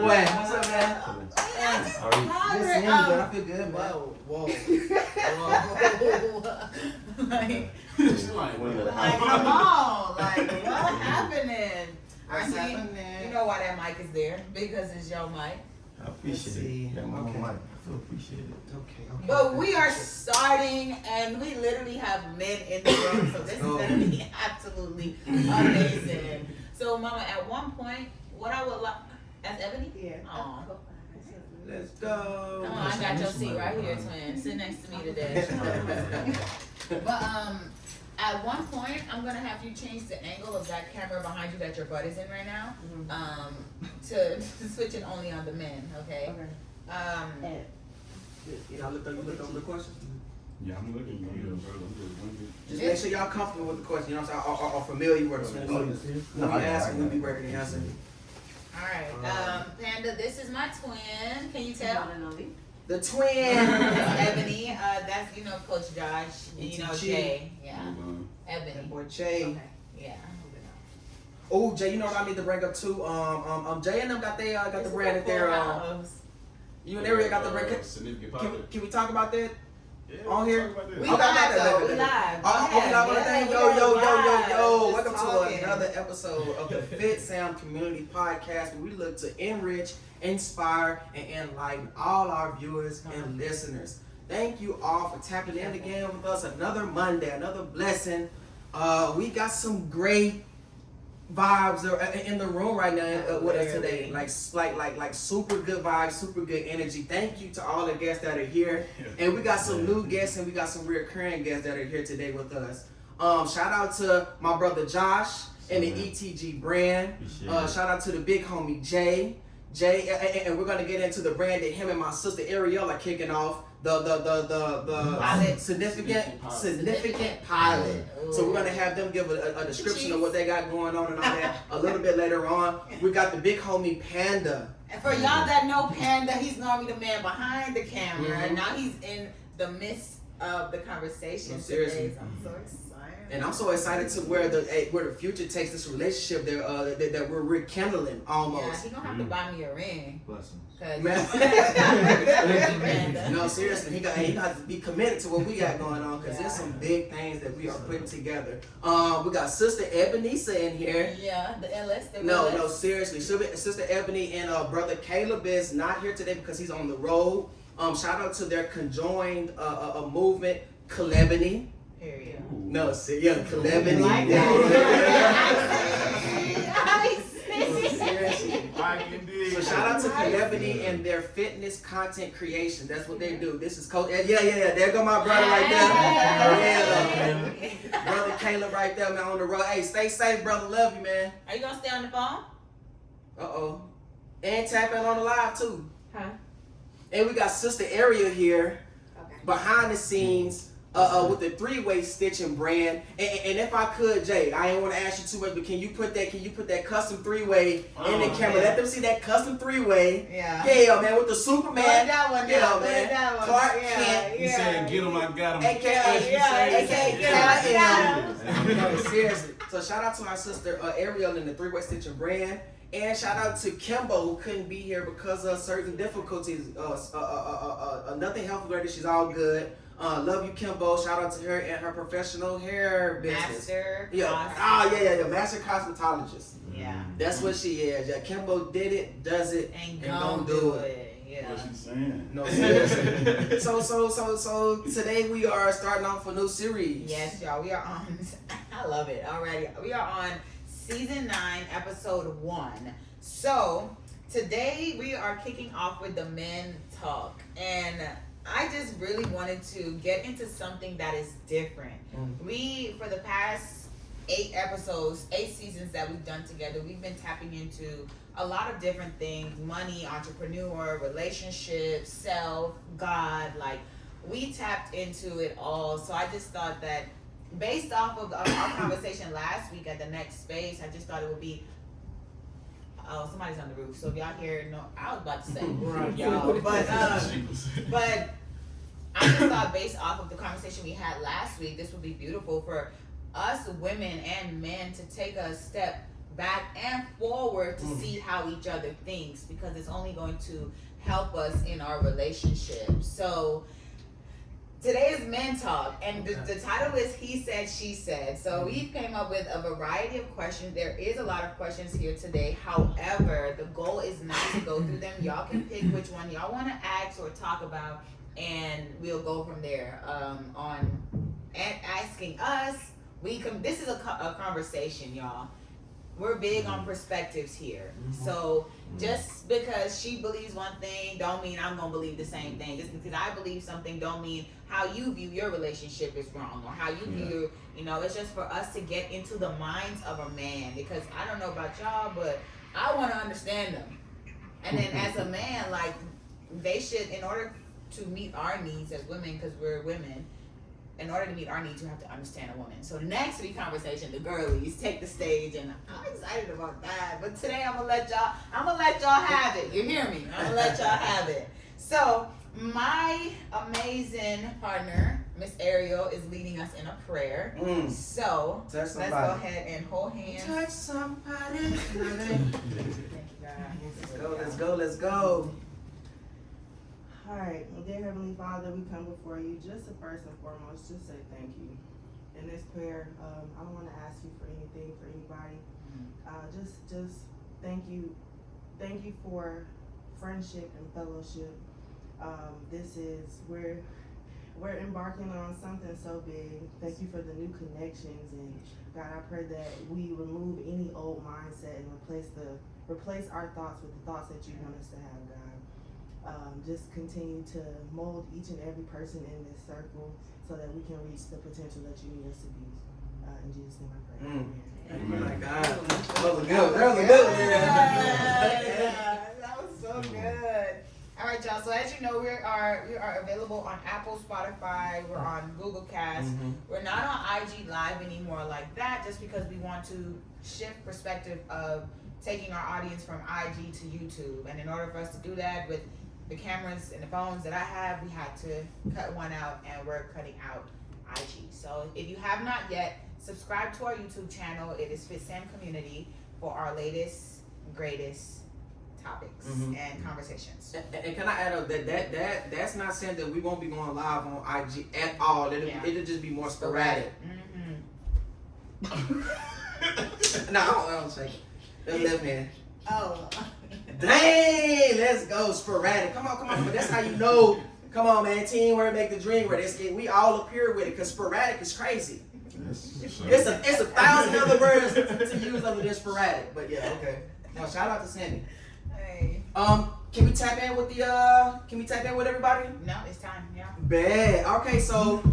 boy. What's up, man? I feel good, man. Whoa. Like, come on. Like, what's happening? What's happening? You know why that mic is there? Because it's your mic. I appreciate it. Yeah, my mic. I feel appreciated. Okay. But we are starting, and we literally have men in the room, so this is going to be absolutely amazing. So, Mama, at one point, what I would like, as Ebony? Yeah. Aw. Let's go. Come on, I got your seat right here, twin. Sit next to me today. But at one point, I'm gonna have you change the angle of that camera behind you that your butt is in right now, to switch it only on the men. Okay. Y'all look over the question. Yeah, I'm looking. Just make sure y'all comfortable with the question. You know what I'm saying? Or familiar with it. When we ask, we'll be ready to answer. All right, Panda, this is my twin. Can you tell? The twin. That's Ebony. That's Coach Josh. And Jay. Yeah. Ebony. That boy Jay. Okay. Yeah. Oh, Jay, you know what I need to bring up too? Jay and them got the brand that they're you and Ariel got the brand. Can we talk about that? Yeah, on here? We live though. We live. Yo. Welcome to another episode of the FITSAM Community Podcast, where we look to enrich, inspire, and enlighten all our viewers and listeners. Thank you all for tapping in again with us. Another Monday, another blessing. We got some great vibes in the room right now with us today. Like super good vibes, super good energy. Thank you to all the guests that are here. And we got some new guests and we got some recurring guests that are here today with us. Shout out to my brother Josh and the ETG brand. Shout out to the big homie Jay, and we're gonna get into the brand that him and my sister Ariel are kicking off. The significant pilot. So we're gonna have them give a description of what they got going on and all that a little bit later on. We got the big homie Panda. And for y'all that know Panda, he's normally the man behind the camera, and now he's in the midst of the conversation today. So I'm so excited. And I'm so excited to where the future takes this relationship that we're rekindling almost. Yeah, he gonna have to buy me a ring. Blessings. No, seriously, he got to be committed to what we got going on, because there's some big things that we are putting together. We got Sister Ebony in here. Yeah, the LS. No, seriously, Sister Ebony and brother Caleb is not here today because he's on the road. Shout out to their conjoined movement, Calebony. Period. No, Calebony. Like So shout out to Calebony and their fitness content creation. That's what they do. This is Coach. Yeah. There go my brother right there. Brother Caleb right there, man, on the road. Hey, stay safe, brother. Love you, man. Are you gonna stay on the phone? And tap in on the live too. Huh? And we got Sister Ariel here, behind the scenes. With the three-way stitching brand, and if I could, Jay, I ain't want to ask you too much, but can you put that custom three-way in the camera? Let them see that custom three-way. Yeah, man, with the Superman. That one, man. Clark Kent. You saying get him, I got him. AKA, seriously. So shout out to my sister Ariel in the three-way stitching brand. And shout out to Kimbo, who couldn't be here because of certain difficulties. Nothing health related. She's all good. Love you, Kimbo. Shout out to her and her professional hair business. Master cosmetologist. Yeah. That's what she is. Yeah, Kimbo did it, does it, and gonna do it. Yeah. What she's saying. No, seriously. So today we are starting off a new series. Yes, y'all. We are on. I love it already. We are on season 9, episode 1. So today we are kicking off with the men talk, and I just really wanted to get into something that is different. We, for the past 8 seasons that we've done together, we've been tapping into a lot of different things: money, entrepreneur, relationships, self, God. Like, we tapped into it all. So I just thought that, based off of our conversation last week at the next space, I just thought it would be. Oh, somebody's on the roof. So if y'all hear, no, I was about to say, y'all, but I just thought, based off of the conversation we had last week, this would be beautiful for us women and men to take a step back and forward to see how each other thinks, because it's only going to help us in our relationship. So today is Men Talk, and the title is He Said, She Said. So we came up with a variety of questions. There is a lot of questions here today. However, the goal is not to go through them. Y'all can pick which one y'all want to ask or talk about, and we'll go from there. And asking us, this is a conversation, y'all. We're big on perspectives here. So just because she believes one thing don't mean I'm gonna believe the same thing. Just because I believe something don't mean how you view your relationship is wrong, or how you view it's just for us to get into the minds of a man, because I don't know about y'all, but I want to understand them. And then as a man, like, they should, in order to meet our needs as women, because we're women, in order to meet our needs, you have to understand a woman. So next week's conversation, the girlies take the stage, and I'm excited about that. But today I'm gonna let y'all have it. You hear me? I'm gonna let y'all have it. So my amazing partner, Miss Ariel, is leading us in a prayer. So let's go ahead and hold hands. Touch somebody. Thank you, God. Let's go. All right, well, dear Heavenly Father, we come before you just to first and foremost just say thank you. In this prayer, I don't want to ask you for anything, for anybody. Just thank you. Thank you for friendship and fellowship. We're embarking on something so big. Thank you for the new connections, and God, I pray that we remove any old mindset and replace our thoughts with the thoughts that you want us to have, God. Just continue to mold each and every person in this circle so that we can reach the potential that you need us to be. In Jesus' name I pray. Amen. My God. That was good. That was so good. All right, y'all. So as you know, we are available on Apple, Spotify. We're on Google Cast. We're not on IG Live anymore like that, just because we want to shift perspective of taking our audience from IG to YouTube. And in order for us to do that with the cameras and the phones that I have, we had to cut one out, and we're cutting out IG. So if you have not yet, subscribe to our YouTube channel. It is FITSAM Community for our latest, greatest topics and conversations. And can I add up that's not saying that we won't be going live on IG at all. It'll just be more sporadic. No, I don't say it. That's left hand. Oh. Dang, let's go. Sporadic. Come on. But that's how you know. Come on, man. Teamwork make the dream work. We all up here with it, because sporadic is crazy. It's a 1,000 other words to use other than sporadic. But yeah, okay. Now shout out to Sandy. Hey. Can we tap in with everybody? No, it's time. Yeah. Bad. Okay, so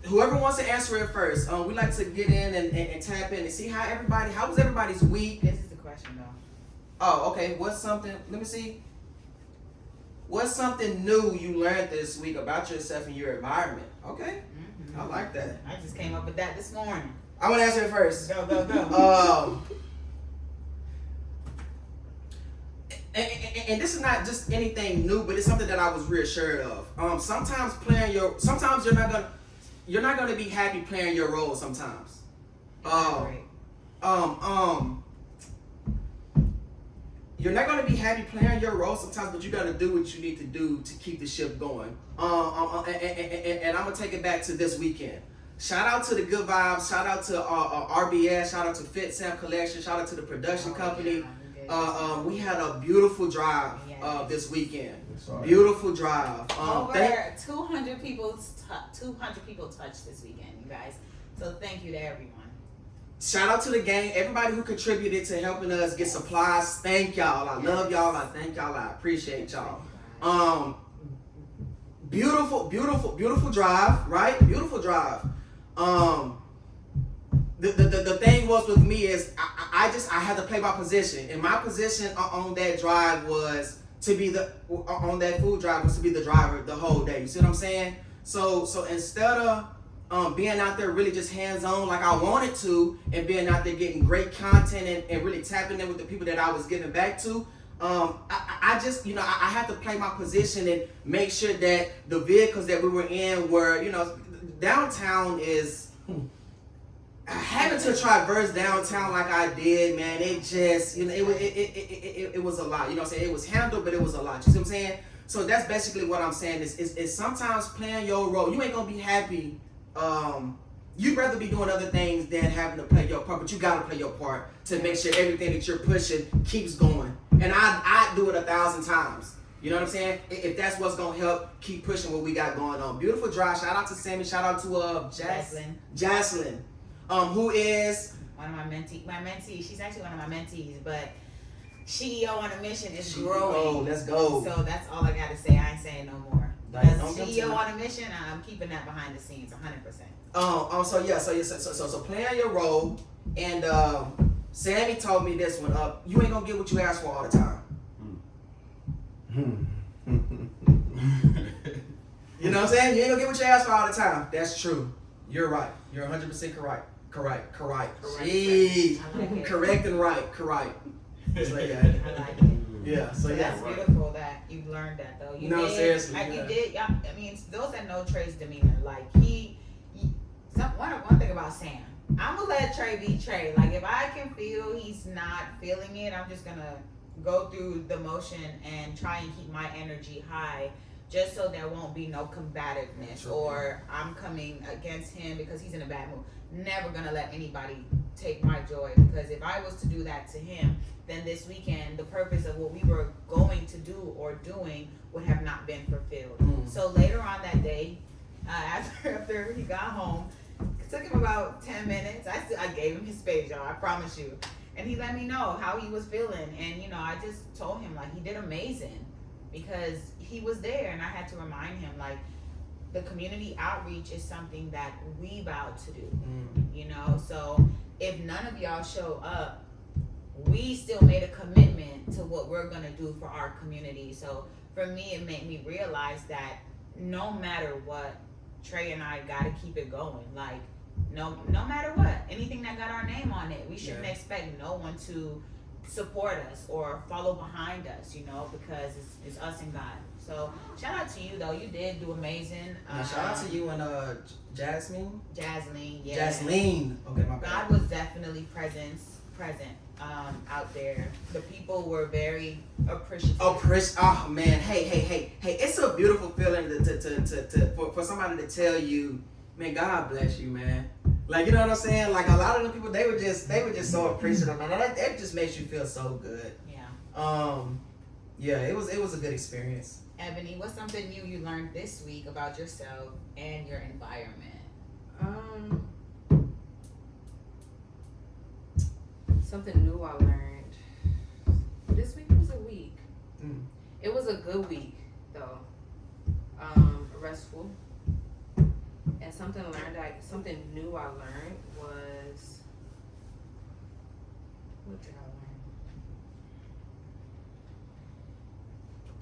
whoever wants to answer it first, we like to get in and tap in and see how was everybody's week. This is the question though. Oh, okay. Let me see. What's something new you learned this week about yourself and your environment? Okay. I like that. I just came up with that this morning. I'm gonna answer it first. Go. And this is not just anything new, but it's something that I was reassured of. Sometimes you're not gonna be happy playing your role sometimes. You're not gonna be happy playing your role sometimes, but you gotta do what you need to do to keep the ship going. And I'm gonna take it back to this weekend. Shout out to the Good Vibes. Shout out to RBS. Shout out to FITSAM Collection. Shout out to the production company. We had a beautiful drive this weekend. Beautiful drive. Over 200 people touched this weekend, you guys. So thank you to everyone. Shout out to the gang, everybody who contributed to helping us get supplies. Thank y'all. I love y'all. I thank y'all. I appreciate y'all. Beautiful drive, right? Beautiful drive. The thing was with me is I had to play my position, and my position on that drive was to be on that food drive was to be the driver the whole day. You see what I'm saying? So instead of being out there really just hands-on like I wanted to, and being out there getting great content and really tapping in with the people that I was giving back to, I just, I had to play my position and make sure that the vehicles that we were in were, downtown is, having to traverse downtown like I did, man, it just, you know, it was a lot. You know what I'm saying? It was handled, but it was a lot. You see what I'm saying? So that's basically what I'm saying is sometimes playing your role, you ain't gonna be happy. You'd rather be doing other things than having to play your part, but you gotta play your part to make sure everything that you're pushing keeps going. And I'd do it 1,000 times. You know what I'm saying? If that's what's gonna help keep pushing what we got going on. Beautiful drive. Shout out to Sammy. Shout out to Jaslyn. Who is one of my mentee. She's actually one of my mentees, but CEO on a mission is growing. Let's go. So that's all I gotta say. I ain't saying no more. As CEO on a mission, I'm keeping that behind the scenes, 100%. So playing your role, and Sammy told me this one. You ain't gonna get what you ask for all the time. You know what I'm saying? You ain't gonna get what you ask for all the time. That's true. You're right. You're 100% correct. Jeez. Like correct and right. Correct. So, yeah. I like it. Yeah. So yeah. That's beautiful that you learned that though. Seriously. You did. I mean, those that know Trey's demeanor, like one thing about Sam, I'm gonna let Trey be Trey. Like if I can feel he's not feeling it, I'm just gonna go through the motion and try and keep my energy high, just so there won't be no combativeness or I'm coming against him because he's in a bad mood. Never gonna let anybody take my joy, because if I was to do that to him, then this weekend the purpose of what we were going to do or doing would have not been fulfilled. So later on that day, after he got home, it took him about 10 minutes. I gave him his space, y'all, I promise you. And he let me know how he was feeling. And, you know, I just told him, like, he did amazing because he was there. And I had to remind him, like, the community outreach is something that we vowed to do, you know? So if none of y'all show up, we still made a commitment to what we're going to do for our community. So for me, it made me realize that no matter what, Trey and I got to keep it going. Like, no matter what, anything that got our name on it, we shouldn't expect no one to support us or follow behind us, you know, because it's us and God. So shout out to you though, you did do amazing. Shout out to you and Jaslyn, yeah. Jaslyn. Okay, my bad. God was definitely present out there. The people were very appreciative. Oh man, hey! It's a beautiful feeling for somebody to tell you, man, God bless you, man. Like, you know what I'm saying? Like a lot of the people, they were just so appreciative, man. That just makes you feel so good. Yeah. It was a good experience. Ebony, what's something new you learned this week about yourself and your environment? Something new I learned. This week was a week. It was a good week though. Restful. And something new I learned was, what did I learn?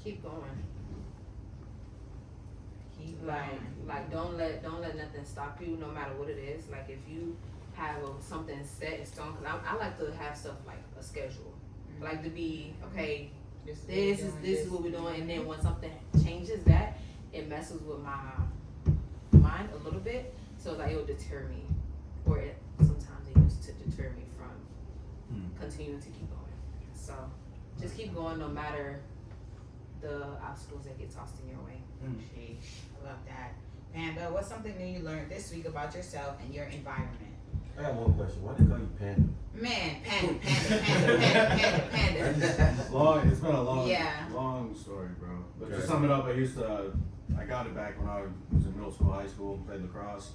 Keep going. Like don't let nothing stop you, no matter what it is. Like if you have something set in stone, because I like to have stuff like a schedule. I like to be, okay, this is what we're doing, and then when something changes that, it messes with my mind a little bit, so like it'll deter me, or sometimes it used to deter me from continuing to keep going. So just keep going no matter the obstacles that get tossed in your way. I love that. Panda, what's something new you learned this week about yourself and your environment? I got one question. Why they call you Panda? Man, Panda. It's been a long story, bro. But Okay. to sum it up, I got it back when I was in middle school, high school, played lacrosse.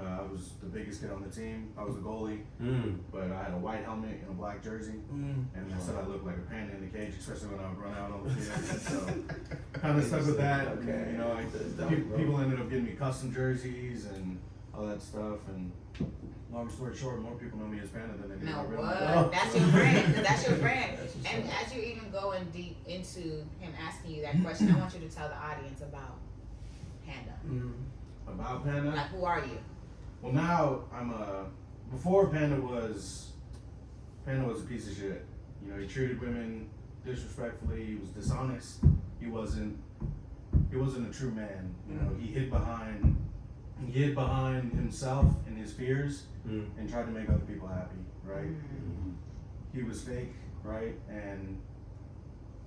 I was the biggest kid on the team. I was the goalie, but I had a white helmet and a black jersey, and I said I looked like a panda in the cage, especially when I would run out on the field. So kind of stuck with that. Okay. You know, people ended up getting me custom jerseys and all that stuff. And long story short, more people know me as Panda than they do No, my real what? name. That's your brand. That's your brand. That's what's And up. as you even going deep into him asking you that question, I want you to tell the audience about Panda. About Panda? Like, who are you? Well, now before Panda was a piece of shit. You know, he treated women disrespectfully. He was dishonest. He wasn't a true man. You know, he hid behind hid behind himself and his fears and tried to make other people happy, right? He was fake, right? And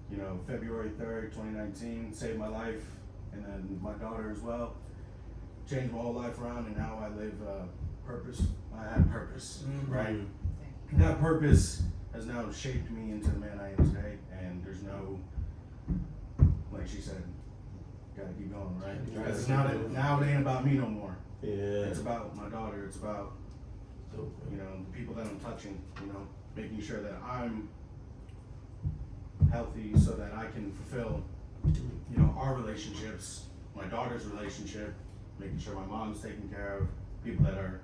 you know, February 3rd, 2019 saved my life, and then my daughter as well. Changed my whole life around, and now I live purpose. I have purpose, right? That purpose has now shaped me into the man I am today, and there's no, like she said, gotta keep going, right? Because it's not, now it ain't about me no more. Yeah. It's about my daughter. It's about, you know, the people that I'm touching, you know, making sure that I'm healthy so that I can fulfill, you know, our relationships, my daughter's relationship, making sure my mom's taken care of, people that are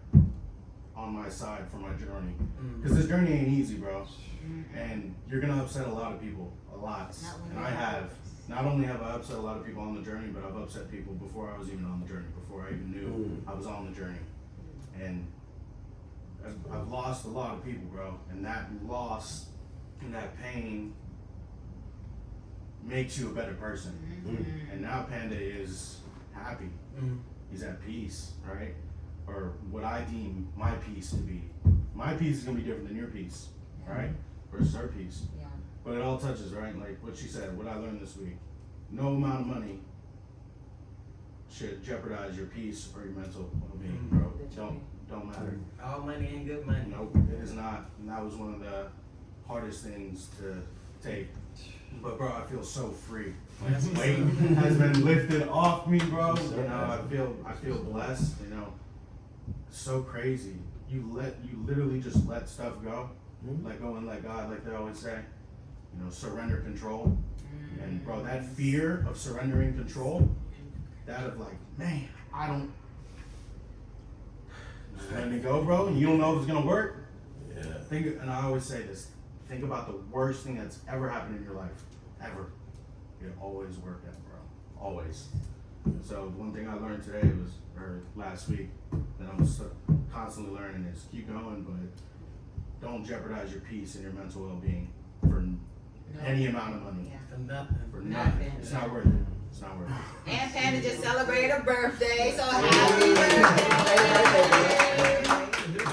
on my side for my journey. Because this journey ain't easy, bro. And you're gonna upset a lot of people, a lot. And I have. Not only have I upset a lot of people on the journey, but I've upset people before I was even on the journey, before I even knew I was on the journey. And I've lost a lot of people, bro. And that loss and that pain makes you a better person. And now Panda is happy. He's at peace, right? Or what I deem my peace to be. My peace is gonna be different than your peace, right? Versus her peace. Yeah. But it all touches, right? Like what she said, what I learned this week. No amount of money should jeopardize your peace or your mental well-being, bro. Don't matter. All money ain't good money. Nope, it is not. And that was one of the hardest things to take. But bro, I feel so free. Like, weight has been lifted off me, bro. You know, I feel blessed. You know, so crazy. You literally just let stuff go, let go and let God, like they always say. You know, surrender control. And bro, that fear of surrendering control, that of like, man, I don't. Just letting it go, bro. And you don't know if it's gonna work. Yeah. And I always say this. Think about the worst thing that's ever happened in your life, ever. It always worked out, bro. Always. So one thing I learned today or last week, that I'm constantly learning is keep going, but don't jeopardize your peace and your mental well-being for any amount of money. Yeah. For nothing. For nothing. It's not worth it. It's not worth it. And Panda just celebrated a birthday, so happy birthday!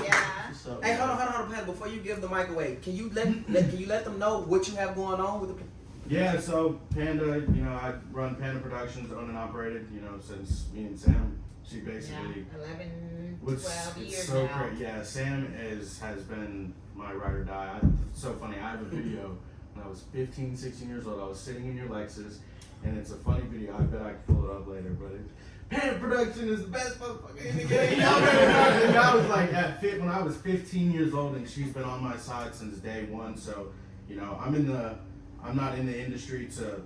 Yeah. Hey, hold on, Panda. Before you give the mic away, can you let them know what you have going on with the? Yeah, so Panda, you know, I run Panda Productions, owned and operated, you know, since me and Sam. She basically 11, What's 12 years it's so now. great. Yeah, Sam has been my ride or die. It's so funny. I have a video when I was 15, 16 years old. I was sitting in your Lexus, and it's a funny video. I bet I can pull it up later, but it's Panda Production is the best motherfucker in the game. And I was like when I was 15 years old, and she's been on my side since day one. So, you know, I'm not in the industry to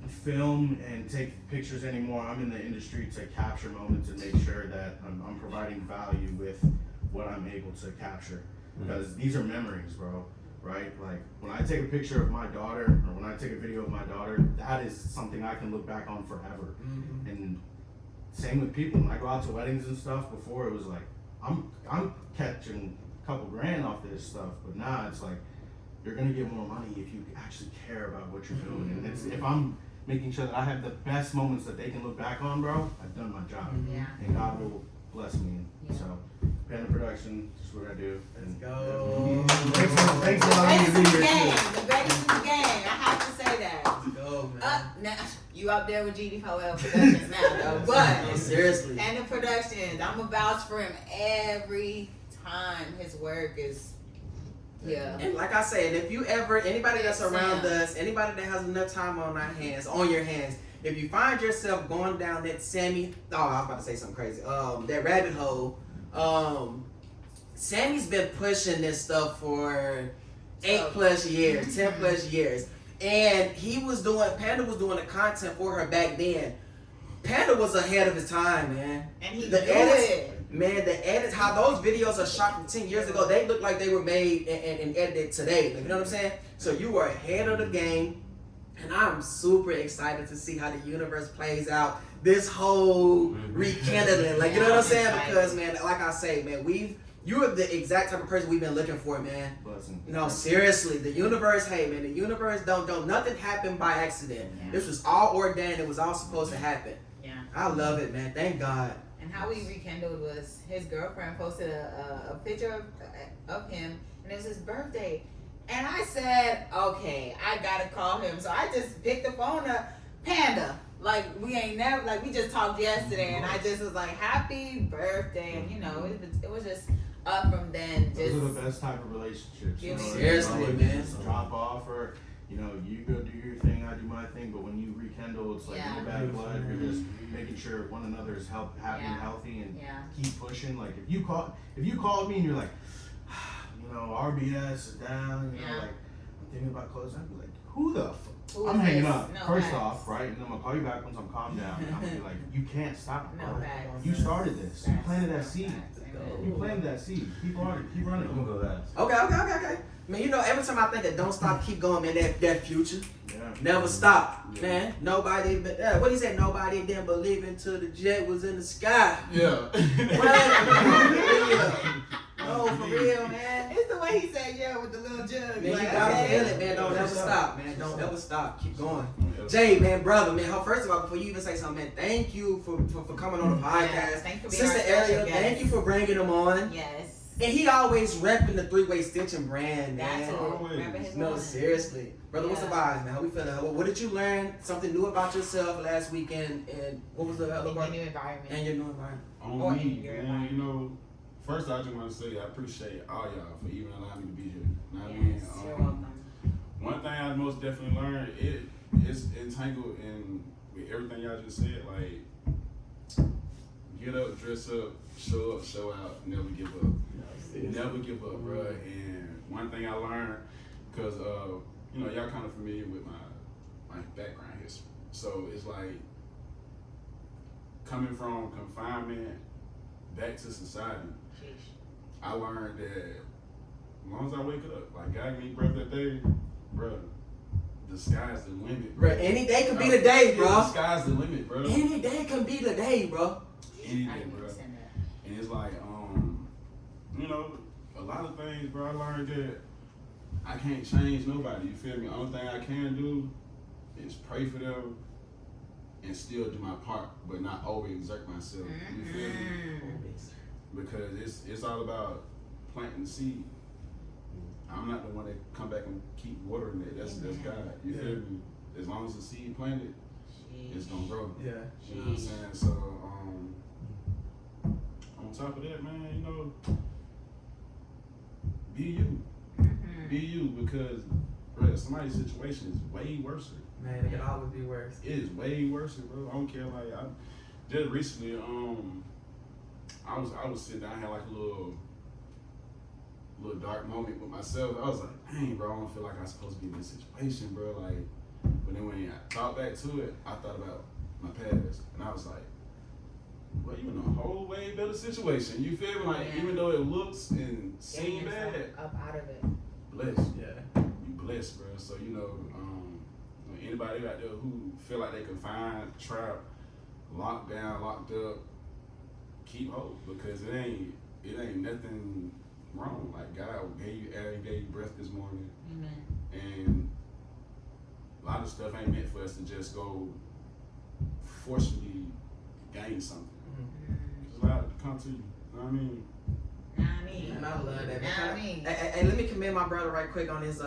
film and take pictures anymore. I'm in the industry to capture moments and make sure that I'm providing value with what I'm able to capture. Because these are memories, bro, right? Like when I take a picture of my daughter or when I take a video of my daughter, that is something I can look back on forever. And same with people. When I go out to weddings and stuff, before it was like, I'm catching a couple grand off this stuff, but now it's like, you're gonna get more money if you actually care about what you're doing. And it's, if I'm making sure that I have the best moments that they can look back on, bro, I've done my job. Yeah. And God will bless me. Yeah. So, Panda Production, just what I do. And Go. Thanks for allowing me to be here. The greatest in the game. I have to say that. Go, man. Now, you up there with GD4L Productions now, though. But Seriously. Panda Productions, I'm a vouch for him every time. His work is. Yeah. And like I said, if you ever, anybody that's around us, anybody that has enough time on your hands, if you find yourself going down that I was about to say something crazy, that rabbit hole, Sammy's been pushing this stuff for 8+ years, 10+ years. And Panda was doing the content for her back then. Panda was ahead of his time, man. And he the knew edits, it. Man, the edits, how those videos are shot from 10 years ago, they look like they were made and edited today. Like, you know what I'm saying? So you were ahead of the game, and I'm super excited to see how the universe plays out. This whole rekindling, like, you know what I'm saying? Because, man, like I say, man, you are the exact type of person we've been looking for, man. Blessing. No, seriously, the universe, hey, man, the universe don't nothing happened by accident. Yeah. This was all ordained. It was all supposed to happen. Yeah. I love it, man. Thank God. And how we rekindled was his girlfriend posted a picture of him, and it was his birthday. And I said, okay, I gotta call him. So I just picked the phone up, Panda. Like we ain't never, like we just talked yesterday, and I just was like, happy birthday. And you know, it was just up from then. Those Just are the best type of relationships. You know, Seriously, it's man. just drop off, or you know, you go do your thing, I do my thing. But when you rekindle, it's like Yeah. no bad blood. You're just making sure one another is happy Yeah. and healthy, and yeah. keep pushing. Like if you called me and you're like, you know, RBS is down. You know, Yeah. like I'm thinking about closing. I'd be like, who the fuck? Who I'm is hanging this? up. No First facts. off, right? And I'm gonna call you back once I'm calmed down. And I'm gonna be like, you can't stop, bro. No facts. You started this. You Facts. planted that seed. Facts. Amen. You planted that seed. Keep running. Keep running. I'm gonna go last. Okay. Man, you know, every time I think that don't stop, keep going, man, that future. Yeah. Never stop, Yeah. man. Nobody, what he said, nobody didn't believe until the jet was in the sky. Yeah. No, for real, man. It's the way he said, yeah, with the little jug. Man, you Like, gotta okay. feel it, man. Don't ever stop, man. Don't ever stop. Keep going. Jay, man, brother, man. First of all, before you even say something, man, thank you for coming on the podcast. Yes, thank you for being Sister our special Ariel, guest. thank you for bringing him on. Yes. And he always repping the three-way stitching brand, man. That's all. Remember his No, woman. seriously. Brother, what's the Yeah. vibes, man? How we feeling? What did you learn? Something new about yourself last weekend? And what was the other In part? your new environment. And your new environment. Or On in me, your man, environment. you know, first I just want to say I appreciate all y'all for even allowing me to be here. You know what I mean? Yes, you're welcome. One thing I most definitely learned, it's entangled in with everything y'all just said. Like, get up, dress up, show out, never give up. Never give up, bro. And one thing I learned, because you know, y'all kind of familiar with my background history, so it's like coming from confinement back to society. Sheesh. I learned that as long as I wake up, like God gave me breath that day, bro, the sky's the limit. Bro, any day could be the day, The bro. sky's the limit, bro. Any day can be the day, bro. Any I day, didn't bro. understand that. And it's like, you know, a lot of things, bro, I learned that I can't change nobody, you feel me? Only thing I can do is pray for them and still do my part, but not overexert myself, you feel me? Because it's all about planting the seed. I'm not the one that come back and keep watering it. That's God. You feel me? As long as the seed planted, it's gonna grow. Yeah. You know what I'm saying? So on top of that, man, you know, be you. Be you, because bro, somebody's situation is way worse. Man, it could always be worse. It is way worse, bro. I don't care. Like I just recently, I was sitting down, I had like a little dark moment with myself. I was like, dang, bro, I don't feel like I'm supposed to be in this situation, bro. Like, but then when I thought back to it, I thought about my past, and I was like, well, you in a whole way better situation. You feel me? Like, even though it looks and seems bad, Up out of it. blessed. Yeah. You blessed, bro. So you know, anybody out there who feel like they confined, trapped, locked down, locked up, keep hope, because it ain't nothing wrong. Like God gave you air, He gave you breath this morning, Amen. and a lot of stuff ain't meant for us to just go forcefully gain something. It's allowed to come to you. You know what I mean? Nah, I mean. Man, I love that. Nah, I mean. Hey, let me commend my brother right quick on his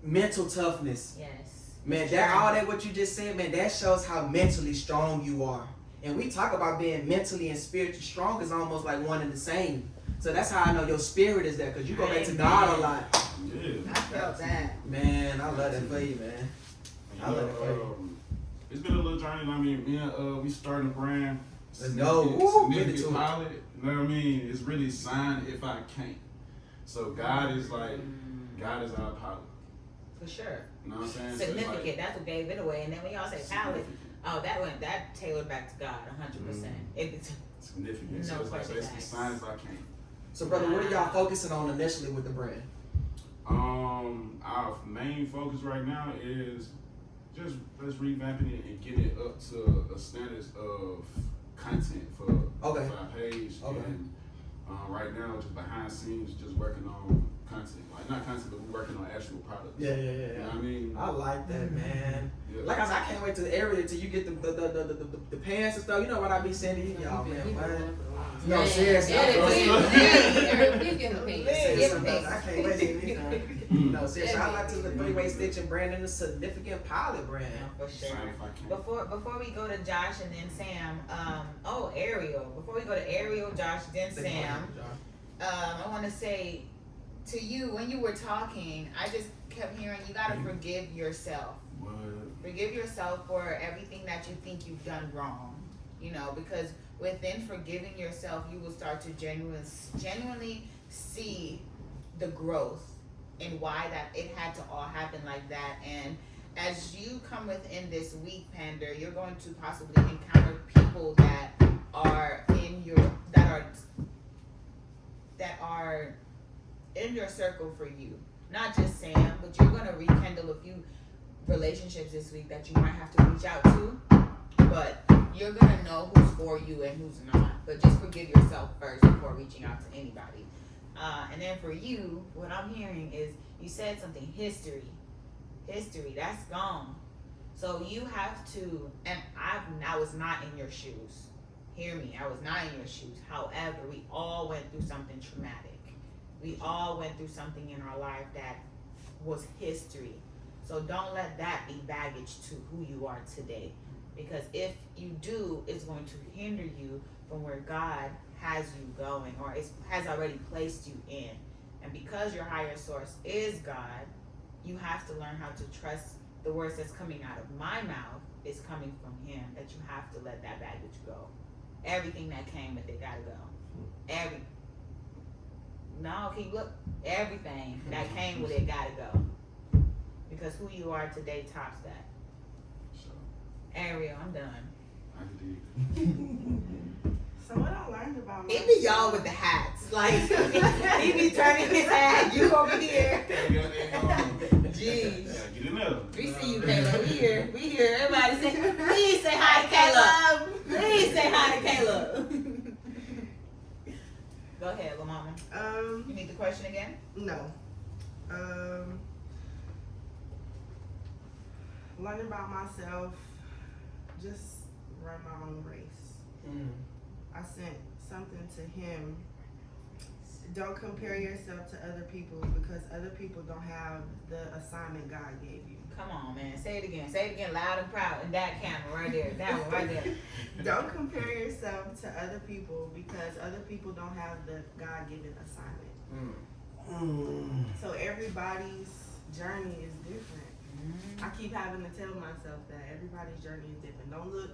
mental toughness. Yes. Man, that all that what you just said, man, that shows how mentally strong you are. And we talk about being mentally and spiritually strong is almost like one and the same. So that's how I know your spirit is there, because you go back to God a lot. Yeah. I felt that. Man, I love that for you, man. And, I love it for you. It's been a little journey. I mean, me and we started a brand. Let's go. Woo, get into Significant it. pilot. You know what I mean? It's really signed if I can't. So God is like, God is our pilot. For sure. You know what I'm saying? So it's Significant. like, That's what gave it away. And then when y'all say palette, oh, that tailored back to God, 100%. It's significant. No So it's like, question basically facts. signed if I can't. So, brother, what are y'all focusing on initially with the brand? Our main focus right now is just let's revamping it and get it up to a standards of content for Okay. our page. Okay. And right now, just behind the scenes, just working on content. Like not content, but we're working on actual products. Yeah. You know what I mean? I like that, man. Yeah. Like I said, I can't wait to the area till you get the pants and stuff. You know what I be sending y'all, man. What? No, seriously. Please get the pants. I can't wait to get these. No, seriously. I like to the three-way stitching brand and a significant pilot brand. For sure. Sign if I can. Before we go to Josh and then Sam, Ariel. Before we go to Ariel, Josh, then Sam, I want to say to you, when you were talking, I just kept hearing you gotta forgive yourself. What? Forgive yourself for everything that you think you've done wrong. You know, because within forgiving yourself, you will start to genuinely see the growth and why that it had to all happen like that. And as you come within this week, Pander, you're going to possibly encounter people that are in your circle for you. Not just Sam, but you're going to rekindle a few relationships this week that you might have to reach out to. But you're going to know who's for you and who's not. But just forgive yourself first before reaching out to anybody. And then for you, what I'm hearing is you said something, history, that's gone. So you have to, and I was not in your shoes. Hear me, I was not in your shoes. However, we all went through something traumatic. We all went through something in our life that was history. So don't let that be baggage to who you are today. Because if you do, it's going to hinder you from where God has you going or has already placed you in. And because your higher source is God, you have to learn how to trust the words that's coming out of my mouth is coming from Him, that you have to let that baggage go. Everything that came with it gotta go. Everything that came with it gotta go. Because who you are today tops that. So, Ariel, I'm done. I did. So what I learned about It be y'all with the hats. Like, he be turning his hat, you over here. Jeez. Get in there. We see you, Caleb. We here. Everybody say, please say hi to Caleb. Please say hi to Caleb. Go ahead, little mama. You need the question again? No. Learning about myself, just run my own race. I sent something to him. Don't compare yourself to other people because other people don't have the assignment God gave you. Come on, man. Say it again. Say it again loud and proud. And that camera right there. That one right there. Don't compare yourself to other people because other people don't have the God-given assignment. So everybody's journey is different. I keep having to tell myself that everybody's journey is different. Don't look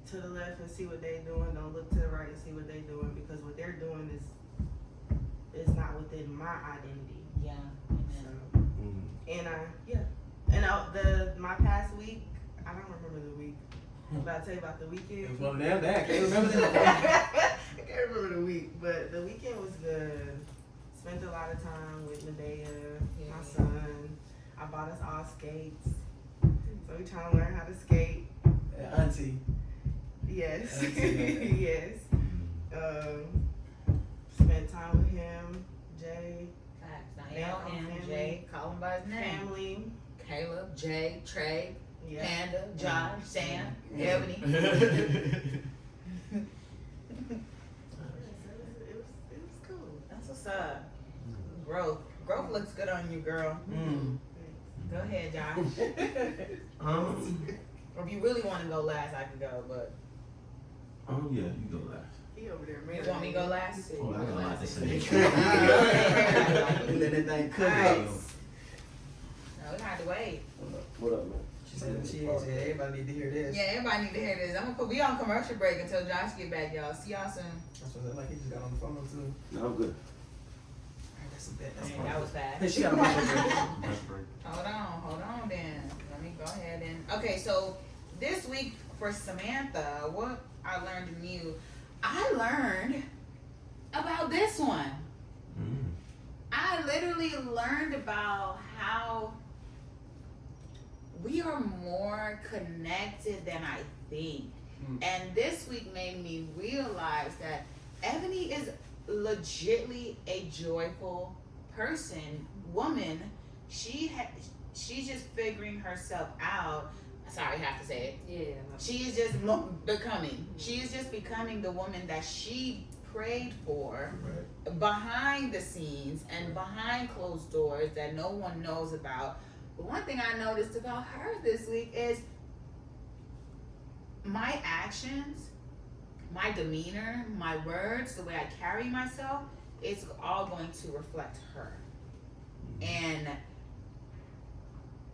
to the left and see what they're doing. Don't look to the right and see what they're doing because what they're doing is not within my identity. Yeah. So, and my past week, I don't remember the week. I'm about to tell you about the weekend. It was one of them that I can't remember that. I can't remember the week, but the weekend was good. Spent a lot of time with Medea, my son. I bought us all skates. So we trying to learn how to skate. Auntie. Yes. Auntie. Yes. Spent time with him, Jay. Facts. Now, Jay, call him by his name. Family. Caleb, Jay, Trey, Yeah. Panda, Josh, Sam, Ebony. It was cool. That's what's up. Growth looks good on you, girl. Go ahead, Josh. Or if you really want to go last, I can go, but. Yeah, you go last. He over there, You man. want me to go last? Oh, I got a lot to say. You let that thing cook. Nice. No, we had to wait. What up, man? She said everybody need to hear this. Yeah, everybody need to hear this. I'm gonna put we on commercial break until Josh get back, y'all. See y'all soon. That's what I like. He just got on the phone too. No, I'm good. That's a bit. That's Man, that was fast. Hey, she got a microphone. Lunch break. Hold on then. Let me go ahead and okay, so this week for Samantha, what I learned new. I learned about this one. I literally learned about how we are more connected than I think. And this week made me realize that Ebony is legitly a joyful woman, she's just figuring herself out. Sorry, I have to say it. Yeah. She is just becoming. She is just becoming the woman that she prayed for behind the scenes and behind closed doors that no one knows about. But one thing I noticed about her this week is my actions, my demeanor, my words, the way I carry myself, it's all going to reflect her. And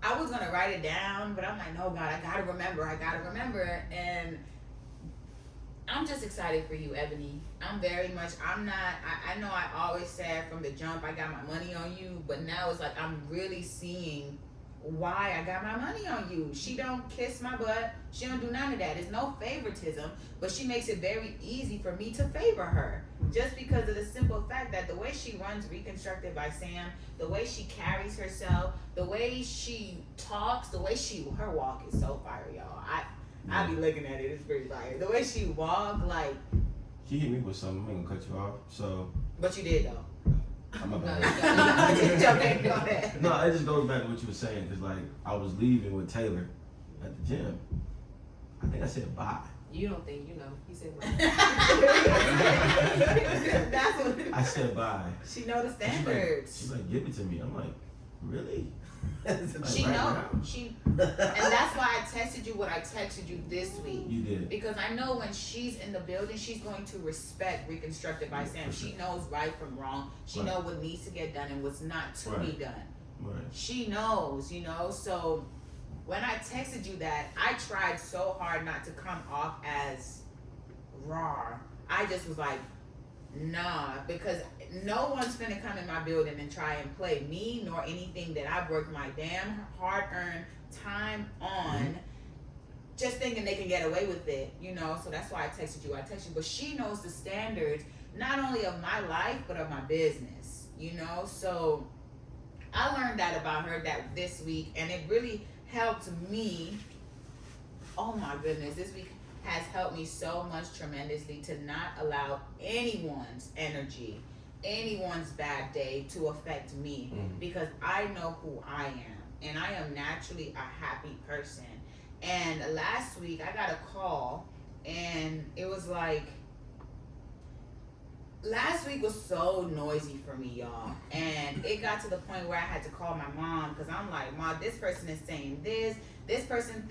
I was gonna write it down, but I'm like, no, God, I gotta remember. And I'm just excited for you, Ebony. I know I always said from the jump, I got my money on you, but now it's like, I'm really seeing why I got my money on you. She don't kiss my butt. She don't do none of that. There's no favoritism, but she makes it very easy for me to favor her. Just because of the simple fact that the way she runs Reconstructed by Sam, the way she carries herself, the way she talks, her walk is so fire, y'all. I be looking at it, it's pretty fire. The way she walk, like. She hit me with something, I'm gonna cut you off, so. But you did though. I'm about No, to. you don't. Go ahead. No, it just goes back to what you were saying, cause like, I was leaving with Taylor at the gym. I think I said bye. You don't think you know? He said. That's what. I said bye. She know the She's standards. like, give it to me. I'm like, really? She Like, know right now? and that's why I texted you what I texted you this week. You did. Because I know when she's in the building, she's going to respect Reconstructed by Sam. For She sure. knows right from wrong. She Right. knows what needs to get done and what's not to be done. Right. She knows, so when I texted you that, I tried so hard not to come off as raw. I just was like, nah, because no one's finna come in my building and try and play me nor anything that I've worked my damn hard-earned time on, just thinking they can get away with it, so that's why I texted you. But she knows the standards, not only of my life, but of my business, so I learned that about her this week, and it really helped me. Oh my goodness, this week has helped me so much tremendously to not allow anyone's energy, anyone's bad day to affect me, because I know who I am, and I am naturally a happy person. And last week I got a call, and it was like, last week was so noisy for me, y'all. And it got to the point where I had to call my mom, because I'm like, Mom, this person is saying this person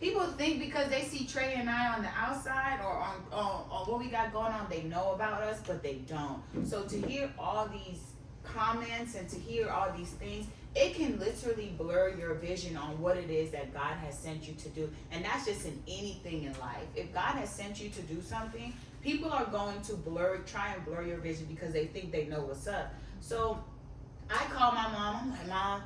people think because they see Trey and I on the outside or on what we got going on, they know about us, but they don't. So to hear all these comments and to hear all these things, it can literally blur your vision on what it is that God has sent you to do. And that's just in anything in life. If God has sent you to do something, people are going to try and blur your vision because they think they know what's up. So I call my mom. I'm like, Mom,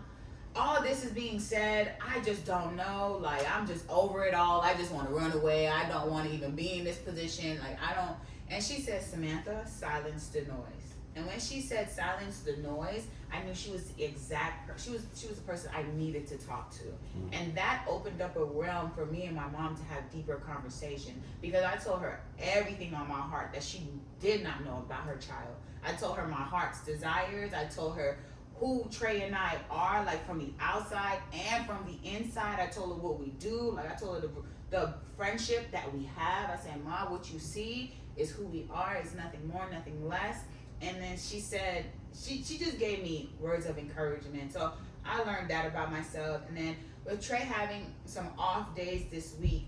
all this is being said, I just don't know. Like, I'm just over it all. I just want to run away. I don't want to even be in this position. Like, I don't. And she said, Samantha, silence the noise. And when she said silence the noise, I knew she was the exact she was the person I needed to talk to. And that opened up a realm for me and my mom to have deeper conversation, because I told her everything on my heart that she did not know about her child. I told her my heart's desires. I told her who Trey and I are, like from the outside and from the inside. I told her what we do. Like, I told her the friendship that we have. I said, Mom, what you see is who we are. It's nothing more, nothing less. And then she said, she just gave me words of encouragement. So I learned that about myself. And then with Trey having some off days this week,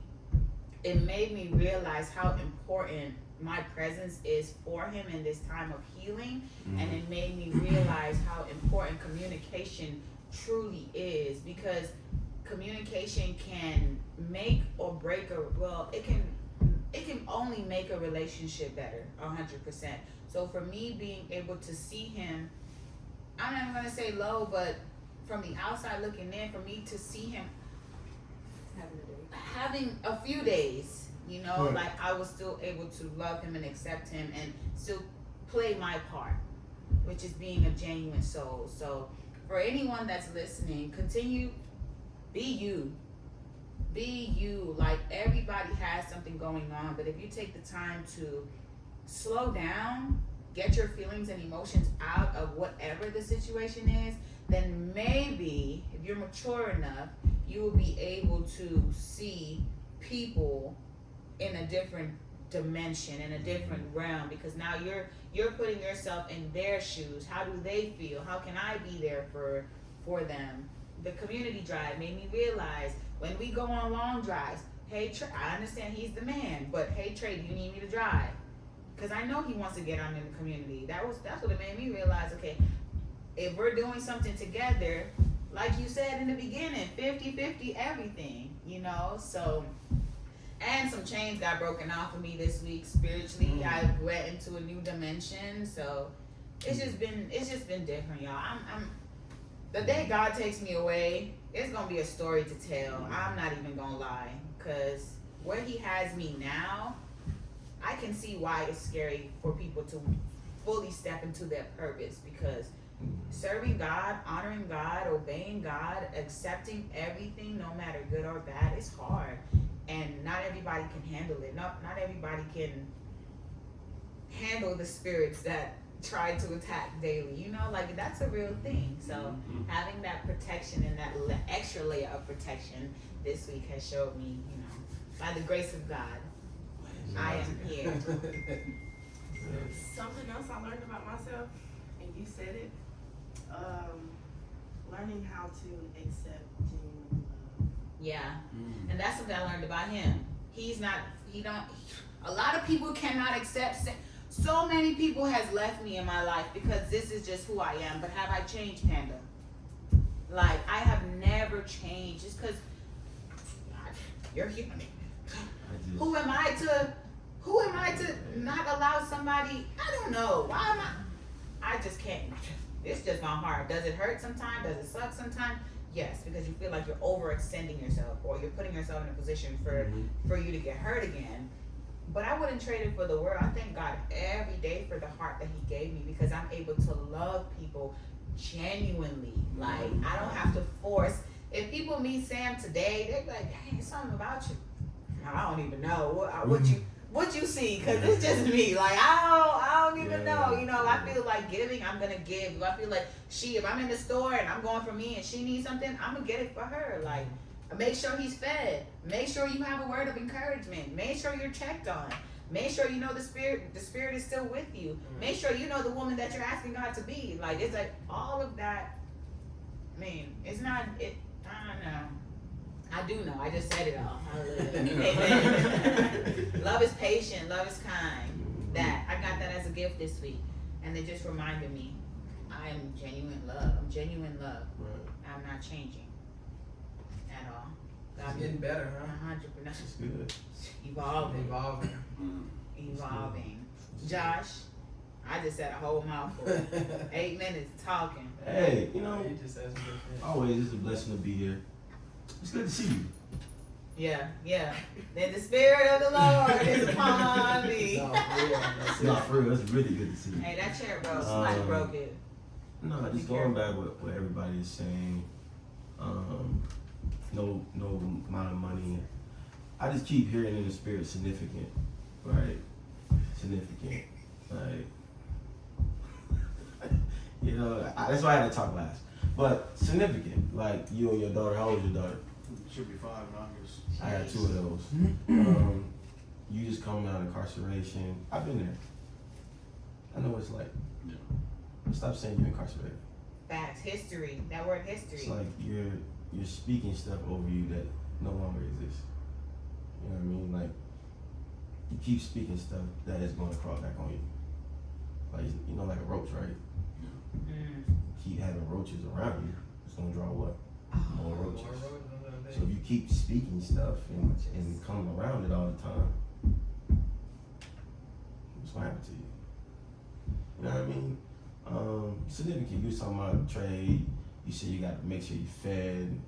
it made me realize how important my presence is for him in this time of healing. And it made me realize how important communication truly is, because communication can make or break it can only make a relationship better, 100%. So for me being able to see him, I'm not gonna say low, but from the outside looking in, for me to see him having a few days, like I was still able to love him and accept him and still play my part, which is being a genuine soul. So for anyone that's listening, continue, be you. Be you. Like, everybody has something going on, but if you take the time to slow down, get your feelings and emotions out of whatever the situation is, then maybe if you're mature enough, you will be able to see people in a different dimension, in a different realm, because now you're putting yourself in their shoes. How do they feel? How can I be there for them? The community drive made me realize when we go on long drives, hey Trey, I understand he's the man, but hey Trey, do you need me to drive? Because I know he wants to get on in the community. That's what it made me realize, okay, if we're doing something together, like you said in the beginning, 50-50 everything, you know? So, and some chains got broken off of me this week spiritually. I went into a new dimension, so it's just been different, y'all. I'm the day God takes me away, it's gonna be a story to tell. I'm not even gonna lie, because where he has me now, I can see why it's scary for people to fully step into their purpose, because serving God, honoring God, obeying God, accepting everything, no matter good or bad, is hard. And not everybody can handle it. Not everybody can handle the spirits that try to attack daily. You know, like that's a real thing. So having that protection and that extra layer of protection this week has showed me, you know, by the grace of God, I am here. Something else I learned about myself, and you said it, learning how to accept genuine love. Yeah, and that's something I learned about him. A lot of people cannot accept. So many people has left me in my life because this is just who I am. But have I changed, Panda? Like, I have never changed just because you're human. Who am I to not allow somebody? I don't know. Why am I just can't. It's just my heart. Does it hurt sometimes? Does it suck sometimes? Yes, because you feel like you're overextending yourself, or you're putting yourself in a position for you to get hurt again. But I wouldn't trade it for the world. I thank God every day for the heart that he gave me, because I'm able to love people genuinely. Like, I don't have to force. If people meet Sam today, they're like, dang, it's something about you. I don't even know what you see, because it's just me. Like, I don't even know. You know, I feel like giving, I'm gonna give. I feel like if I'm in the store and I'm going for me and she needs something, I'm gonna get it for her. Like, make sure he's fed. Make sure you have a word of encouragement. Make sure you're checked on. Make sure you know the spirit is still with you. Make sure you know the woman that you're asking God to be. Like, it's like all of that. I mean, it's not it. I don't know. I do know. I just said it all. Amen. Love is patient. Love is kind. That I got that as a gift this week, and it just reminded me, I am genuine love. I'm genuine love. Right. I'm not changing at all. It's getting better, huh? 100%. It's good. Evolving. Josh, I just said a whole mouthful. 8 minutes talking. Hey, you know, You just said some good things. always it's a blessing to be here. It's good to see you. Yeah. Then the spirit of the Lord is upon me. No, for real. That's it. No, for real, it's really good to see you. Hey, that chair broke. Somebody broke it. No, just going back what everybody is saying. No amount of money. I just keep hearing in the spirit significant, right? Significant, like you know. That's why I had to talk last. But significant, like you and your daughter. How old is your daughter? Should be 5 in August. I had 2 of those. You just coming out of incarceration. I've been there. I know what it's like. Yeah. Stop saying you're incarcerated. Facts. History. That word history. It's like you're speaking stuff over you that no longer exists. You know what I mean? Like you keep speaking stuff that is going to crawl back on you. Like you know, like a roach, right? Keep having roaches around you, it's gonna draw what? More roaches. So if you keep speaking stuff and coming around it all the time, what's gonna happen to you? You know what I mean? Significant. You was talking about trade. You said you got to make sure you fed,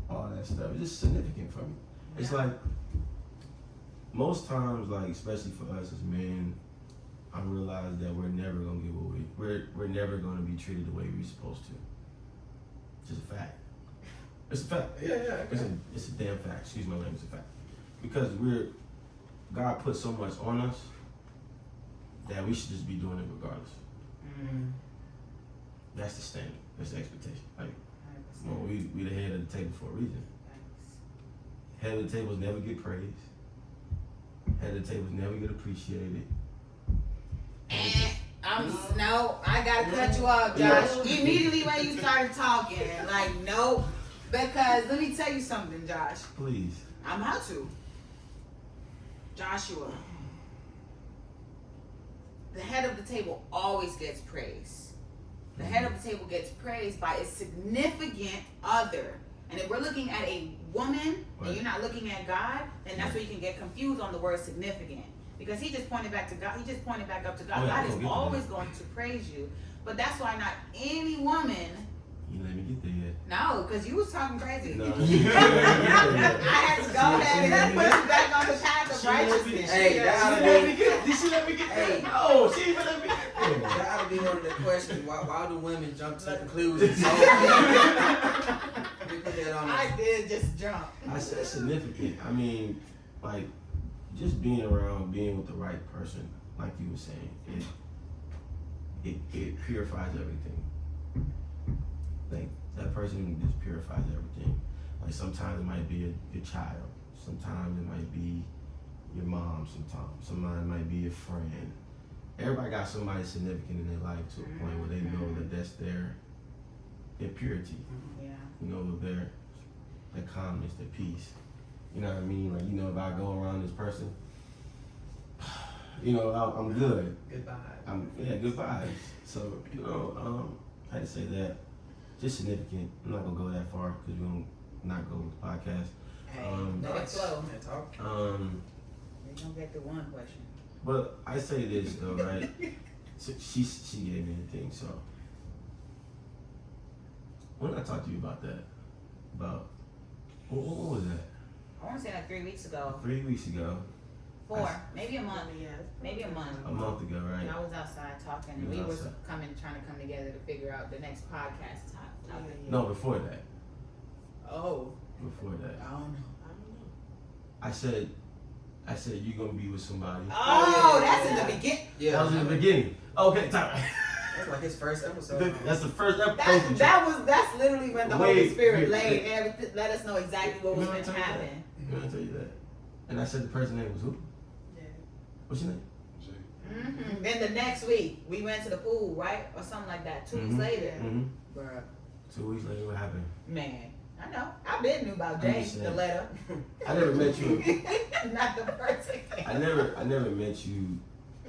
all that stuff. It's just significant for me. It's like most times, like especially for us as men, I realize that we're never gonna get what we're never gonna be treated the way we're supposed to. It's just a fact. It's a fact. Yeah. It's a damn fact. Excuse my language. It's a fact. Because God put so much on us that we should just be doing it regardless. That's the standard. That's the expectation. Like, well, we the head of the table for a reason. Head of the tables never get praised. Head of the tables never get appreciated. No, I gotta cut you off, Josh. Immediately when you started talking, like, nope. Because let me tell you something, Josh. Please. I'm about to. Joshua, the head of the table always gets praised. The head of the table gets praised by its significant other. And if we're looking at a woman and you're not looking at God, then that's where you can get confused on the word significant. Because he just pointed back to God. He just pointed back up to God. God is always going to praise you. But that's why not any woman. You let me get there yet. No, because you was talking crazy. No. I had to go ahead and put you back on the path of righteousness. Hey, Did she let me get there? Hey. No, she even let me get there. That'll be one of the questions. Why do women jump to conclusions? We put that on I did just jump. I said significant. I mean, like, just being with the right person, like you were saying, it purifies everything. Like, that person just purifies everything. Like, sometimes it might be your child. Sometimes it might be your mom. Sometimes it might be your friend. Everybody got somebody significant in their life to a point where they know that that's their purity. Yeah. You know, their calmness, their peace. You know what I mean? Like, you know, if I go around this person, you know, I'm good. Goodbye. Good vibes. So, you know, I had to say that. Just significant. I'm not gonna go that far because we're gonna not go with the podcast. Let it flow. We're gonna get to one question. But I say this though, right? So she gave me the thing. So when I talked to you about that, what was that? I want to say like 3 weeks ago. 3 weeks ago. 4, maybe a month. Maybe a month. A month ago, right? And I was outside talking, and we were trying to come together to figure out the next podcast topic. No, before that. Oh. Before that. I don't know. I said you're gonna be with somebody. Oh, that's in the beginning. Yeah. That was in the beginning. Okay, time. That's like his first episode. That's the first episode. That's literally when the Holy Spirit laid everything, let us know exactly what was meant to happen. I'm gonna tell you that. And I said the person's name was who? Yeah. What's your name? Mm-hmm. Then the next week we went to the pool, right, or something like that. 2 weeks later, bruh. 2 weeks later, what happened? Man, I know. I been knew about Jay, the letter. I never met you. Not the person. I never met you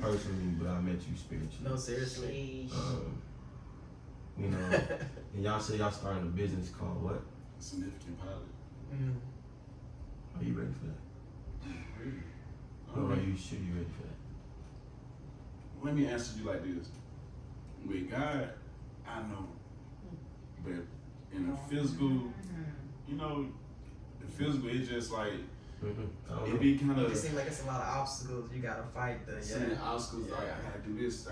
personally, but I met you spiritually. No, seriously. You know, and y'all say y'all starting a business called what? Significant pilot. Are you ready for that? Or are you sure you ready for that? Let me answer you like this. With God, I know. But in the physical, you know, the physical, it's just like, it be kind of. It seems like it's a lot of obstacles you gotta fight. Certain obstacles, like, I gotta do this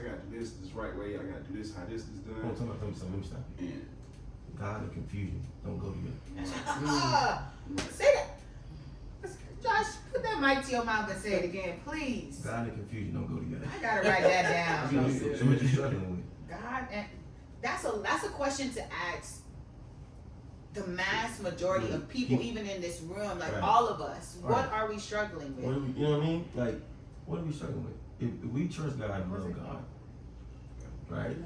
right way, I gotta do this, how this is done. Let me stop you. And God and confusion don't go together. Say that. Josh, put that mic to your mouth and say it again, please. God and confusion don't go together. I gotta write that down. So what you struggling with? God, and that's a question to ask the mass majority of people, even in this room, like all of us. What are we struggling with? You know what I mean? Like, what are we struggling with? If we trust God and love God, right?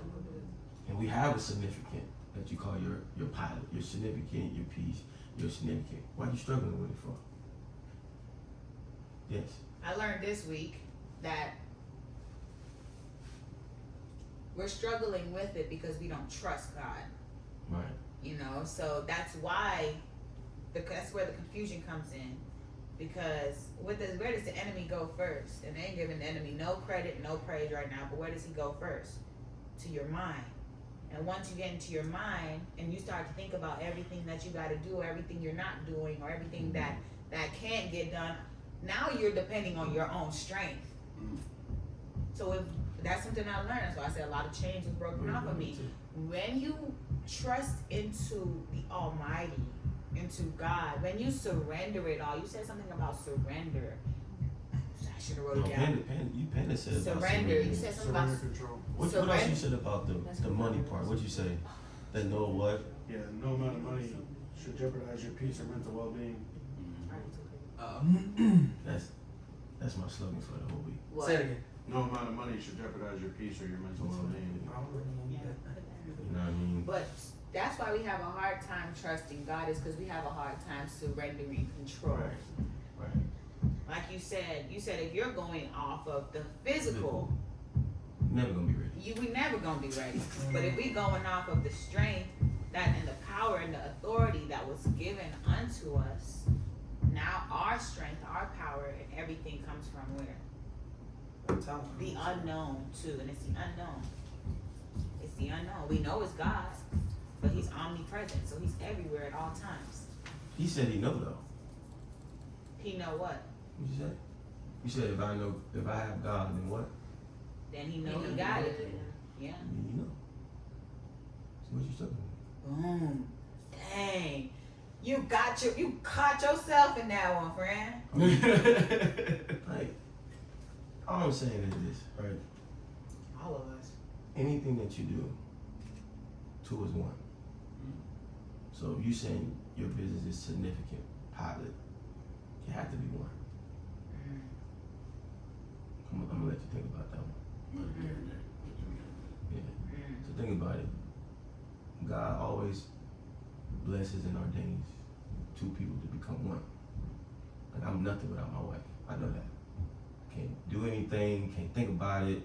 And we have a significant that you call your pilot, your significant, your peace, your significant. Why are you struggling with it for? Yes. I learned this week that we're struggling with it because we don't trust God. Right. You know, so that's why that's where the confusion comes in. Because where does the enemy go first? And they ain't giving the enemy no credit, no praise right now, but where does he go first? To your mind. And once you get into your mind and you start to think about everything that you got to do, or everything you're not doing, or everything that can't get done, now you're depending on your own strength. So if that's something I learned, that's why I said a lot of chains was broken off of me. When you trust into the Almighty, into God, when you surrender it all, you said something about surrender. should have wrote No, it down. Panda said about Surrender. You said something about Surrender control. What else surrender. you said about the money part? What'd you say? That no what? Yeah, no amount of money should jeopardize your peace or mental well-being. That's my slogan for the whole week. What? Say it again. No amount of money should jeopardize your peace or your mental well-being. You know what I mean? But that's why we have a hard time trusting God, is because we have a hard time surrendering control. Right. Like you said if you're going off of the physical, Never gonna be ready. we never gonna be ready. But if we going off of the strength that and the power and the authority that was given unto us, now our strength, our power, and everything comes from where? The unknown too, and it's the unknown. It's the unknown. We know it's God, but He's omnipresent, so He's everywhere at all times. He said he know though. He know what? What you say? You said if I have God, then what? Then He know He got it. Yeah. Then you know. So what you talking Boom. Dang. You caught yourself in that one, friend. about? Like, all I'm saying is this, right? All of us. Anything that you do, two is one. So if you saying your business is significant, pilot, you have to be one. I'm gonna let you think about that one. Yeah. So think about it. God always blesses and ordains two people to become one. Like I'm nothing without my wife. I know that. Can't do anything, can't think about it.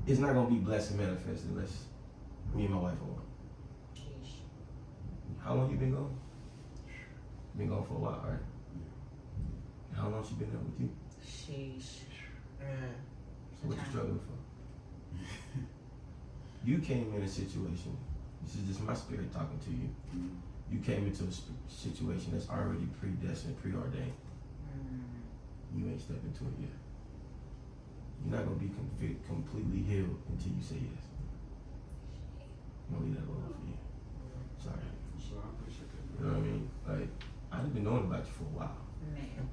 It's not gonna be blessed and manifest unless me and my wife are one. How long you been gone? Been gone for a while, right? How long she been there with you? Sheesh. So what you struggling for? You came in a situation, this is just my spirit talking to you. You came into a situation that's already predestined, preordained. You ain't stepped into it yet. You're not gonna be completely healed until you say yes. I'm gonna leave that alone for you. Sorry. So I appreciate that. You know what I mean? Like, I've been knowing about you for a while. Man.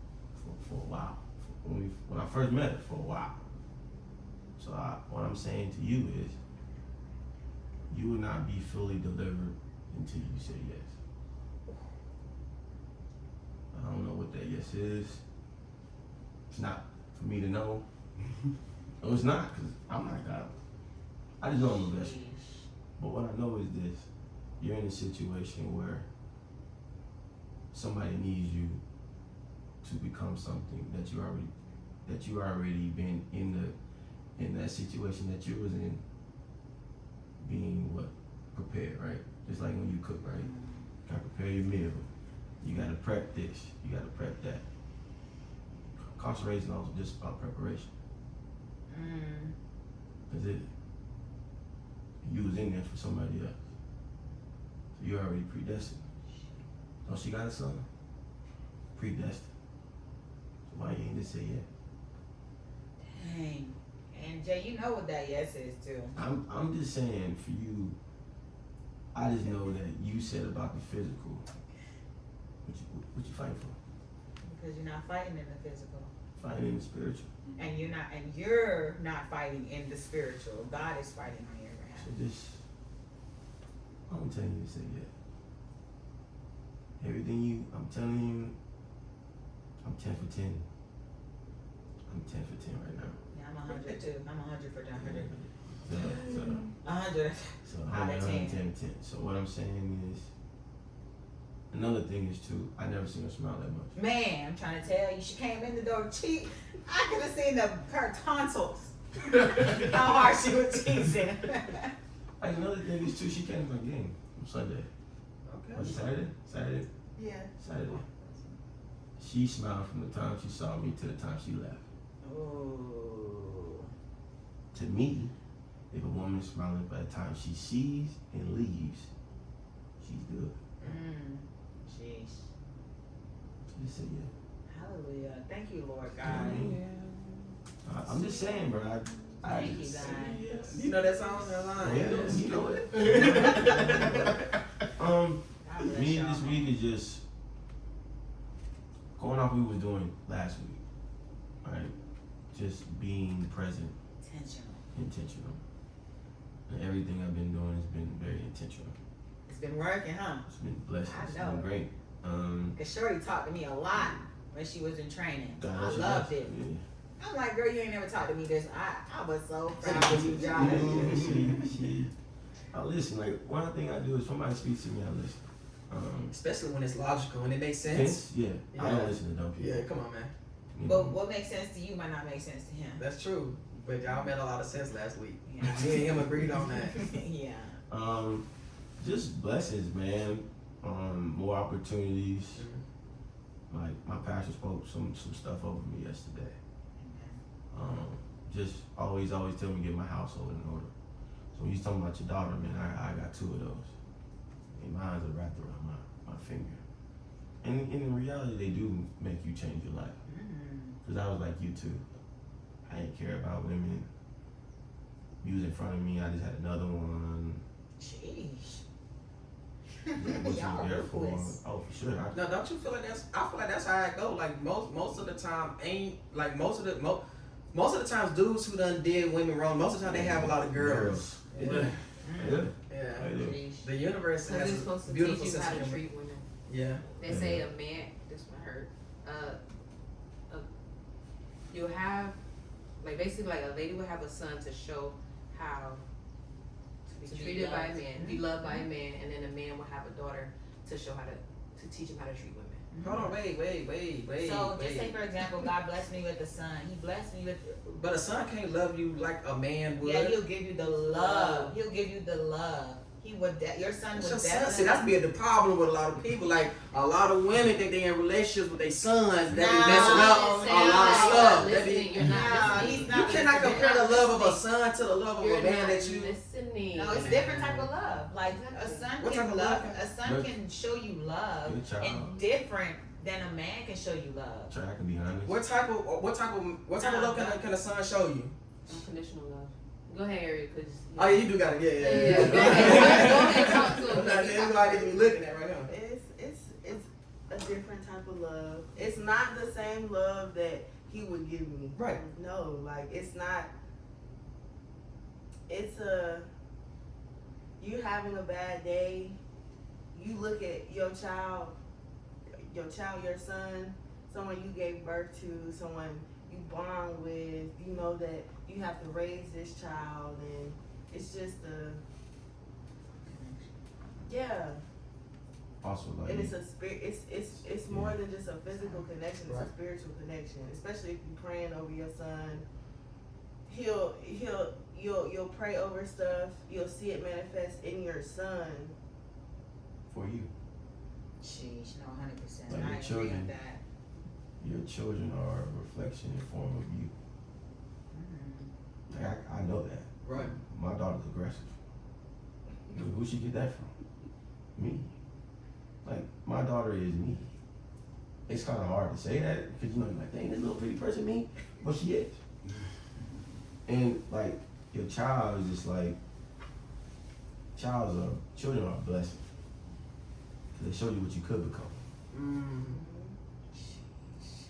For a while. When I first met her, for a while. So what I'm saying to you is, you will not be fully delivered until you say yes. I don't know what that yes is. It's not for me to know. No, it's not, because I'm not God. I just know I'm the best. But what I know is this. You're in a situation where somebody needs you to become something that you already been in that situation that you was in, being prepared, right? Just like when you cook, right? You gotta prepare your meal. You gotta prep this. You gotta prep that. Incarceration is also just about preparation. That's it. You was in there for somebody else. So you're already predestined. Oh, she got a son? Predestined. So why you ain't just say yeah? Dang. And Jay, you know what that yes is too. I'm just saying for you, I just know that you said about the physical. What you fighting for? Because you're not fighting in the physical. Fighting in the spiritual. And you're not fighting in the spiritual. God is fighting on your behalf. So just, I'm telling you to say yeah. Everything I'm telling you, I'm 10 for 10. I'm 10 for 10 right now. Yeah, I'm 100 too. I'm 100 for 100. So 100. So Out of 10. 10. So what I'm saying is, another thing is too, I never seen her smile that much. Man, I'm trying to tell you, she came in the door cheap. I could have seen her tonsils. How hard she was teasing. Like another thing is too, she came to my game on Sunday. Was it Saturday? Saturday. She smiled from the time she saw me to the time she left. Ooh. To me, if a woman is smiling by the time she sees and leaves, she's good. Jeez. So just say yeah. Hallelujah. Thank you, Lord You know what I God. mean? I'm just saying, bro. I Thank you, just God. say yes. You know that song? That line? Yeah, you know it. God bless Me y'all, this man. week is just going off what we was doing last week. Right? just being present, intentional. And everything I've been doing has been very intentional. It's been working, huh? It's been blessed. I It's know. been great. Cause Shorty talked to me a lot when she was in training. So I she loved does. it. Yeah. I'm like, girl, you ain't never talked to me this. I was so proud of you, Josh. I listen. Like one thing I do is somebody speaks to me, I listen. Especially when it's logical and it makes sense. Yeah. I don't listen to dumb people. Yeah, come on, man. You But know? what makes sense to you might not make sense to him. That's true. But y'all made a lot of sense last week. Yeah. Me and him agreed on that. Yeah. Just blessings, man. More opportunities. Like my pastor spoke some stuff over me yesterday. Just always tell me to get my household in order. So when you talking about your daughter, man, I got 2 of those. And mine's are wrapped around my finger. And in reality, they do make you change your life. Because I was like you too. I didn't care about women. You was in front of me, I just had another one. Jeez. What you Y'all there for? ruthless. Oh, for sure. No, don't you feel like that's? I feel like that's how I go. Like most of the time, ain't like most of the times, dudes who done did women wrong. Most of the time, they have a lot of girls. Yeah. Yeah. Jeez. The universe Because has it's supposed a to beautiful teach you sense how of to humor. treat women. Yeah. They say a man, this one hurt, you'll have, like basically like a lady will have a son to show how to be treated by a man, be loved by a man, and then a man will have a daughter to show how to teach him how to treat women. Hold on, wait. So just say for example, God blessed me with a son. He blessed me with. But a son can't love you like a man would. Yeah, he'll give you the love. He'll give you the love. He would. Your son would Your son, definitely. see, that's be the problem with a lot of people. Like a lot of women think they in relationships with their sons. That be No, messing up a lot of stuff. That Listening, be, you're not listening. he's you not cannot listening. compare the love of a son to the love of You're a man not that you. listening. No, it's different type of love. Like a Exactly. son What can type of love. love? A son can show you love, Good child. and different than a man can show you love. Try, I can be honest. What type of love can a son show you? Unconditional love. Go ahead, Ariel, because. Oh yeah, you do got it. Yeah. Go ahead, talk to him. That's everybody need to be looking at right now. It's a different type of love. It's not the same love that he would give me. Right. No, like it's not. It's you having a bad day. You look at your child, your son, someone you gave birth to, someone you bond with. You know that you have to raise this child, and it's just yeah. Also, like, And it's a spirit. It's more than just a physical connection. It's Right. a spiritual connection. Especially if you're praying over your son, you'll pray over stuff. You'll see it manifest in your son. for you, Sheesh, no, 100%. Like your I agree children. with that. your children are a reflection and form of you. Mm-hmm. Like, I know that. Right. My daughter's aggressive. Who she get that from? Me. Like, my daughter is me. It's kind of hard to say that because you're like, dang, this little pretty person me, but she is. And like, your child is just like, children are a blessing. Cause they show you what you could become.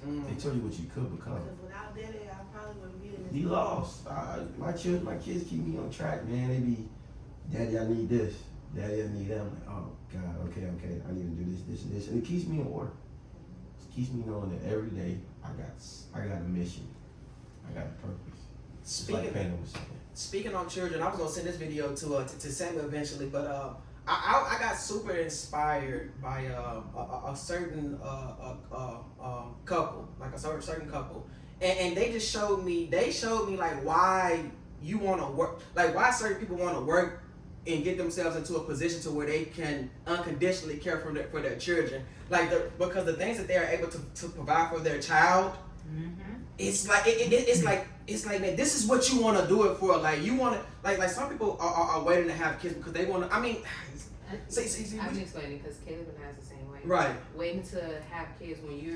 They show you what you could become. Because without Daddy, I probably wouldn't be in this. Be lost. My kids keep me on track, man. They be, Daddy, I need this. Daddy, I need that. I'm like, oh God, okay. I need to do this, and this, and it keeps me in order. It keeps me knowing that every day I got a mission. I got a purpose. Just like Panda was saying. Speaking on children, I was gonna send this video to Samuel eventually, but I got super inspired by a certain couple, like a certain couple, and they just showed me like why you want to work, like why certain people want to work and get themselves into a position to where they can unconditionally care for their children, because the things that they are able to provide for their child. It's like it's like man, this is what you want to do it for. Like you want to like some people are waiting to have kids because they want to. I mean, I'm explaining because Caleb has the same way. Right. Waiting to have kids when you